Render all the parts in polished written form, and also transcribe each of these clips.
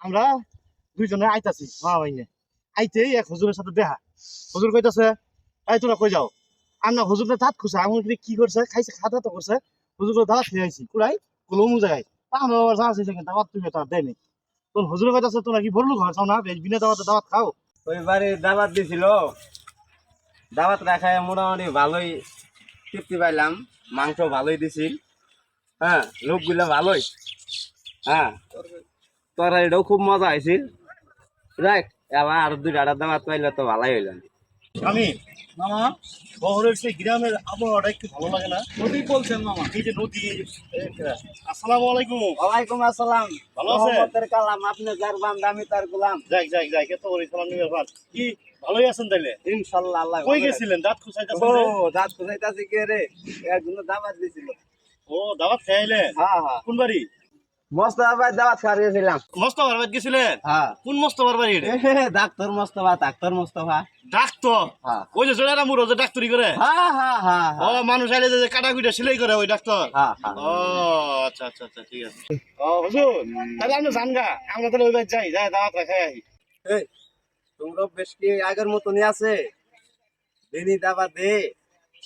আমরা দুইজনে আইতাছি মামাইনে আইতেই এক হুজুরের সাথে দেখা হুজুর কইতাছে এই তোরা কই যাও আমরা হুজুরটা দাঁত খুঁজছে আমার কি করছে খাইছে খাতা তো করছে হুজুর দাওয়াত খেয়ে আইছি কুড়াই কুলমু জায়গায় আমরা আবার জানাচ্ছি সেখানে দাওয়াত তুমি তার দেয়নি তোর হুজুরের কইতাছে তোরা কি বললু ঘর চাও না বিনা দাওয়াতে দাওয়াত খাও ওই বাড়ি দাওয়াত দিছিল দাওয়াত রাখায় মোটামুটি ভালোই তৃপ্তি পাইলাম মাংস ভালোই দিছিল হ্যাঁ লোকগুলো ভালোই হ্যাঁ তরকারিটাও খুব মজা হয়েছিল রাইট আবার আর দুইটা দাওয়াত পাইলে তো ভালোই হইল আমি মামা শহরের সেই গ্রামের আবহাওয়াটা একটু ভালো লাগে না নদী বলছেন মামা। এই যে নদী আসসালামু আলাইকুম ওয়ালাইকুম আসসালাম ভালো আছেন? রহমতের কালাম আপনি যার বান্দা আমি তার গোলাম যাই যাই যাই কত করে সালাম নিয়ে ব্যাপার কি ভালোই আছেন তাইলে ইনশাল্লাহ আল্লাহ কই ভালো গেছিলেন দাঁত খুঁচাইতেছেন রাখে। যে? ও দাঁত খুঁজাইতাছি কে রে একজন দাওয়াত দিছিল ও দাওয়াত খাইলেন হ্যাঁ হ্যাঁ কোন বাড়ি মোস্তফা ভাই দাওয়াত খাইয়েছিলাম মোস্তফার বাড়ি গেছিলেন হ্যাঁ কোন মোস্তফার বাড়ি এটা? ডাক্তার মোস্তফা ডাক্তার হ্যাঁ ওই যে জোড়া মুড়ো যে ডাক্তারি করে হ্যাঁ হ্যাঁ হ্যাঁ ও মানুষ আইলে যে কাটা কুইটা সেলাই করে ওই ডাক্তার হ্যাঁ হ্যাঁ ও আচ্ছা আচ্ছা আচ্ছা ঠিক আছে ও হুজুর তাহলে আপনি জান গা আমরা তাহলে ওই বাড়ি যাই যাই দাওয়াত খাই আহি এই তোমরা বেশ কি আগের মতনই আছে বিনি দাওয়াত দে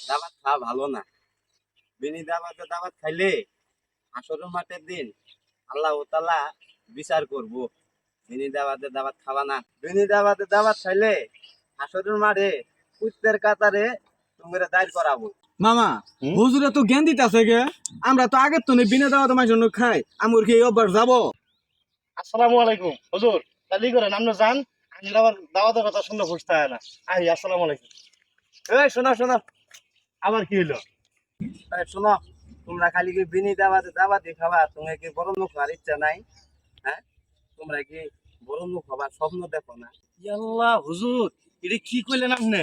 দাওয়াত খাওয়া ভালো না বিনি দাওয়াত খাইলে আসরের মাঠের দিন আল্লাহ তাআলা বিচার করব বিনি দাওয়াত খাওয়া না বিনি দাওয়াত খাইলে আসরের মাঠে কুত্তের কাতারে তোমরা দাঁড় করাবো মামা হুম? হুজুরে তো জ্ঞান দিতেছে গে আমরা তো আগের তো বিনা দাওয়াত আমার জন্য খাই আমার কি অব্বার যাবো আসসালামু আলাইকুম হুজুর তাহলে ই করেন আপনি যান আমি আবার দাওয়াতের কথা শুনলে বুঝতে হয় না আহি আসসালামু আলাইকুম এই শোনো শোনো আবার কি হইলো এই শোনো তোমরা খালি কি বিনি দাওয়াত খাবা তোমার কি বড় লোক হওয়ার ইচ্ছা নাই হ্যাঁ তোমরা কি বড় লোক হবার স্বপ্ন দেখো না ইয়াল্লাহ হুজুর এটা কি কইলেন আপনি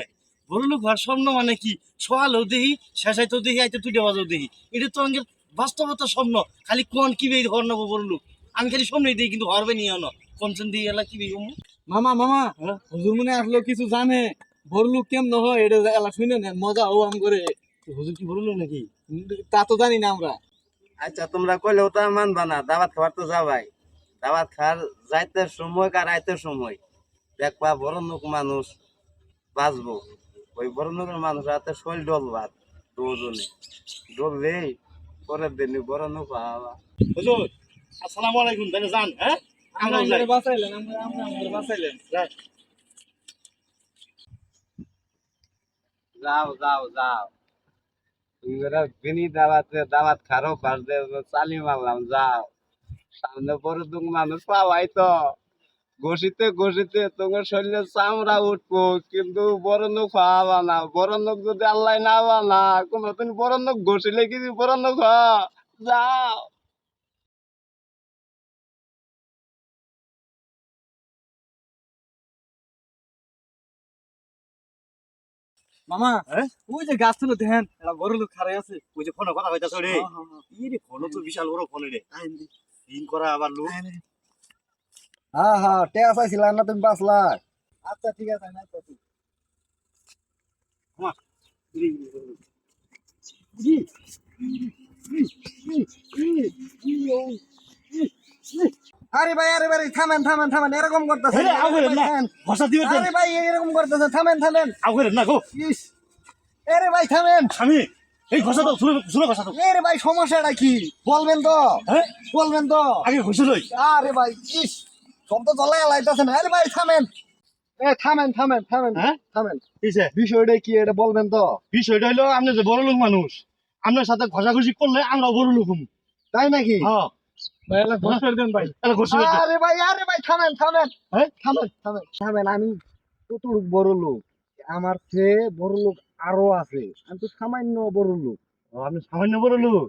বড় লোক হওয়ার স্বপ্ন মানে কি সকালেও দেখি শেষাইতেও দেখি আইতে তুইটা বাজাও দেখি এটা তো আঙ্গেল বাস্তবতা স্বপ্ন খালি কোন কি বেই হর নেবো বড় লোক আমি খালি স্বপ্নই দিই কিন্তু হরবে নিয়ে আনো কমছেন দিয়ে এলা কি বেই মামা মামা হ্যাঁ? হুজুর মনে আসলো কিছু জানে বড় লোক কেমন হয় এটা এলা শুনে নেন মজা ও আম করে হুজুর কি বড় লোক নাকি তা তো জানি না আমরা আচ্ছা তোমরা কইলেও তো আর মানবা না দাওয়াত খাবার তো যাবাই দাওয়াত খাওয়ার যাইতে সময় কার আইতে সময় দেখবা বড় লোক মানুষ বাঁচবো ওই বড় লোকের মানুষ হাতে শৈল ডলবার দুজনে ডললেই পরের দিন বড় লোক হওয়া হুজুর আসসালামু আলাইকুম তাহলে যান হ্যাঁ আমরা আমরা যাই বাঁচাইলেন আমরা বাঁচাইলেন যাই। যাও যাও যাও তোমরা বিনি দাওয়াত খারো পারদে চালি মারলাম যাও সামনে বড় দুঃখ মানুষ পাওয়াই তো ঘষিতে তোমার শরীরে চামড়া উঠবো কিন্তু বড় লোক পাওয়া না বড় লোক যদি আল্লাহ না বানা কোনদিন বড় লোক ঘষিলে কিছু বড় লোক যাও মামা হ্যাঁ? ওই যে গাছ ছিল দেখেন এটা বড় লোক খারাই আছে ওই যে ফোনে কথা কইতাছ রে হ্যাঁ, হ্যাঁ, হ্যাঁ। ই রে ফোন তো বিশাল বড় ফোন রে দিন করা আবার লোক হ্যাঁ হ্যাঁ টেয়া চাইছিলাম না তুমি 5 লাখ। আচ্ছা ঠিক আছে না তো আরে ভাই থামেন থামেন থামেন এরকম করতেছেন হেরে আউরে না ভাষা দিও আরে ভাই এরকম করতেছেন থামেন থামেন আউরে না গো ইস আরে ভাই থামেন আমি এই ভাষা তো শুনো শুনো ভাষা তো আরে ভাই সমস্যাটা কি বলবেন তো হ্যাঁ বলবেন তো আগে ঘুষে লই আরে ভাই ইস শব্দ চলে লাইতেছেন আরে ভাই থামেন এ থামেন থামেন থামেন হ্যাঁ থামেন কিসে বিষয়টা কি এটা বলবেন তো বিষয়টা হলো আপনি যে বড় লোক মানুষ আপনার সাথে ঘষাঘষি করলে আমরা বড় লোক হম তাই নাকি হ্যাঁ ভাই এলা ঘোষ করে দেন ভাই তাহলে ঘষে লই আরে ভাই থামেন থামেন হ্যাঁ থামেন থামেন থামেন আমি কতটুক বড় লোক আমার চেয়ে বড় লোক আরো আছে আমি তো সামান্য বড় লোক আপনি সামান্য বড় লোক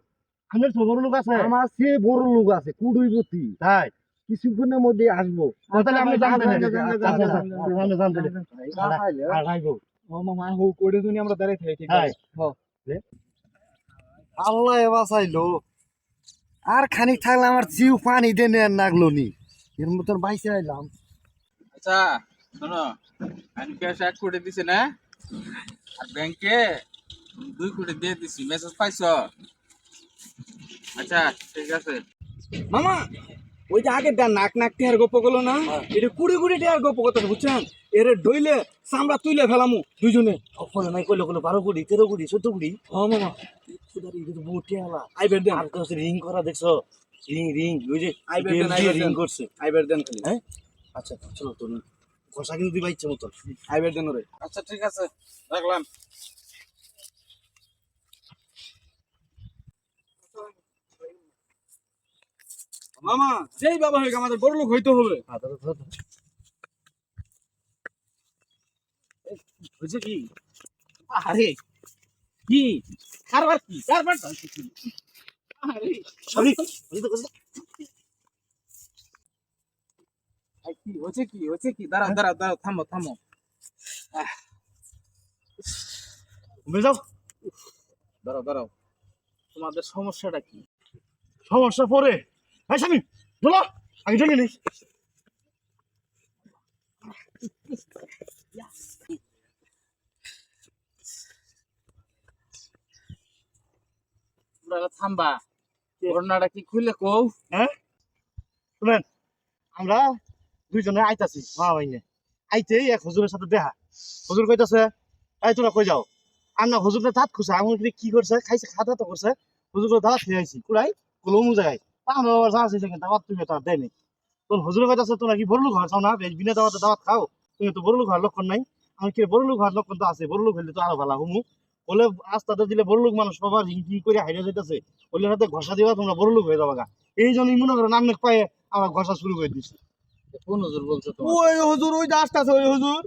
আপনার তো বড় লোক আছে আমার চেয়ে বড় লোক আছে কুড়ুইপতি তাই কিছুক্ষণের মধ্যে আসবো তাহলে আপনি জানতেন আচ্ছা, আচ্ছা, আপনি জানতেন আর রাখবো ও মামা হো করে দুনি আমরা দাঁড়াই থাকি ঠিক হ্যাঁ। আছে আল্লাহ বাঁচাইলো আর খানিক থাকলে আমার জিউ পানি দেনে লাগলো নি এর মতন বাইসে আইলাম আচ্ছা শোনো আমি ক্যাশ 1 কোটি দিছি না আর ব্যাংকে 2 কোটি দিয়ে দিছি মেসেজ পাইছো আচ্ছা ঠিক আছে মামা ওই যে আগের দা নাক নাক টিয়ার গপ্প করলো না এটা কুড়ি কুড়ি টিয়ার গপ্প করতেছে বুঝছেন এরে ডইলে চামড়া তুইলে ফেলামু দুইজনে অপরে নাই কইলে কইলে 12 কোটি 13 কোটি 14 কোটি হ মামা খুদারি এটা তো বহুত টেলা আইবের দেন আর কাছে রিং করা দেখছো রিং রিং ওই যে আইবের বেল দেন, দিয়ে আইবের রিং দেন। করছে আইবের দেন খালি হ্যাঁ আচ্ছা চলো তো ঘষা কিন্তু দিবা ইচ্ছে মতো আইবের দেন ওরে আচ্ছা ঠিক আছে রাখলাম। মামা যেই বাবা হয়ে আমাদের বড় লোক হইতে হবে বুঝছে কি আরে কি কারবার কি কারবারটা কি আরে সরি ওই তো কথা কি হচ্ছে কি হচ্ছে কি দাঁড়াও দাঁড়াও দাঁড়াও থামো থামো। ঘুমে যাও দাঁড়াও দাঁড়াও তোমাদের সমস্যাটা কি? সমস্যা পরে ভাই স্বামী চলো আগে চলে নিস তোমরা থামবা ঘটনাটা কি খুলে কও। হ্যাঁ শুনেন আমরা দুইজনে আইতাছি মা ভাইনে আইতেই এক হুজুরের সাথে দেখা হুজুর কইতাছে এই তোরা কই যাও আর না হুজুরটা দাঁত খুঁজছে এমন কি করছে খাইছে খাতা তো করছে হুজুর দাঁত খেয়ে আইছি কুড়াই কুলমু জায়গায় আমরা আবার জানাচ্ছি সেখানে দাওয়াত তুমি তার দেয়নি তোর হুজুরের কইতাছে তোরা কি বড় লোক ঘর চাও না বিনা দাওয়াতে দাওয়াত খাও তুমি তো বড় লোক হওয়ার লক্ষণ নাই আমি কি বড় লোক হওয়ার লক্ষণ তো আছে বড় লোক হইলে তো আরো ভালো হুমু বলে রাস্তাতে দিলে বড় লোক মানুষ সবার রিং করে হাইরা যাইতেছে বলে হাতে ঘষা দিবা তোমরা বড় লোক হয়ে যাবা গা। এই জন্যই মনে করেন নাম পায়ে আমরা ঘষা শুরু করে দিচ্ছি কোন হুজুর বলছো তোমার? ওই হুজুর ওই যে আসতেছে ওই হুজুর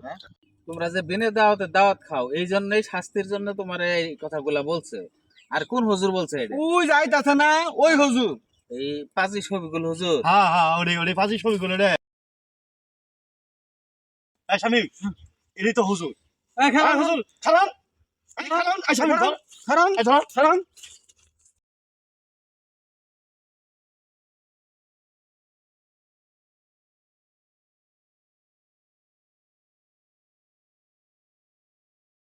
তোমরা যে বিনে দাওয়াতে দাওয়াত খাও এই জন্যই শাস্তির জন্য তোমার এই কথাগুলা বলছে। আর কোন হুজুর বলছে এটা? ওই যাইতাছে না ওই হুজুর এই পাঁচই ছবিগুলো হুজুর। হ্যাঁ হ্যাঁ ওরে ওরে পাঁচি ছবি করে রে এই স্বামী এটাই তো হুজুর এই খারান হুজুর খালান এই খালান এই স্বামী ধর খারান এই ধর খারান